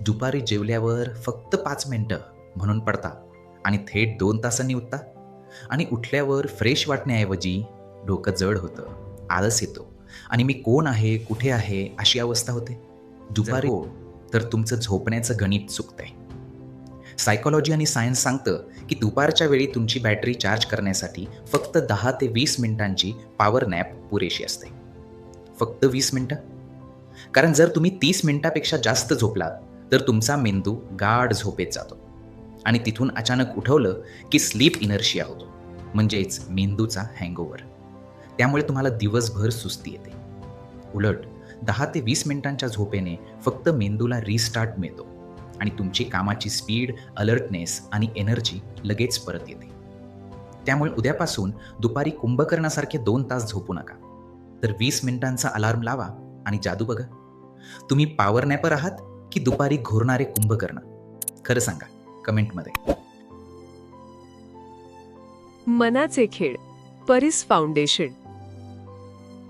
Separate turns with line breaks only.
दुपारी जेवल्यावर फक्त 5 मिनिटं म्हणून पडता आणि थेट 2 तासांनी उठता आणि उठल्यावर फ्रेश वाटण्याऐवजी डोकं जड होतं, आळस येतो आणि मी कोण आहे, कुठे आहे अशी अवस्था होते. दुपारी हो, तर तुमचं झोपण्याचं गणित चुकतंय. सायकॉलॉजी आणि सायन्स सांगतं की दुपारच्या वेळी तुमची बॅटरी चार्ज करण्यासाठी फक्त 10 ते 20 मिनिटांची पॉवर नॅप पुरेशी असते. फक्त 20 मिनिटं? कारण जर तुम्ही 30 मिनिटापेक्षा जास्त झोपलात तर तुमचा मेंदू गाढ झोपेत जातो आणि तिथून अचानक उठवलं की स्लीप इनर्शिया होतो, म्हणजेच मेंदूचा हँगओव्हर. त्यामुळे तुम्हाला दिवसभर सुस्ती येते. उलट 10 ते 20 मिनिटांच्या झोपेने फक्त मेंदूला रिस्टार्ट मिळतो आणि तुमची कामाची स्पीड, अलर्टनेस आणि एनर्जी लगेच परत येते. त्यामुळे उद्यापासून दुपारी कुंभकर्णासारखे 2 तास झोपू नका, तर 20 मिनिटांचा अलार्म लावा आणि जादू बघा. तुम्ही पॉवर नॅपर आहात की दुपारी घोरणारे कुंभकर्ण? खरं सांगा कमेंटमध्ये.
मनाचे खेळ, परिस फाउंडेशन.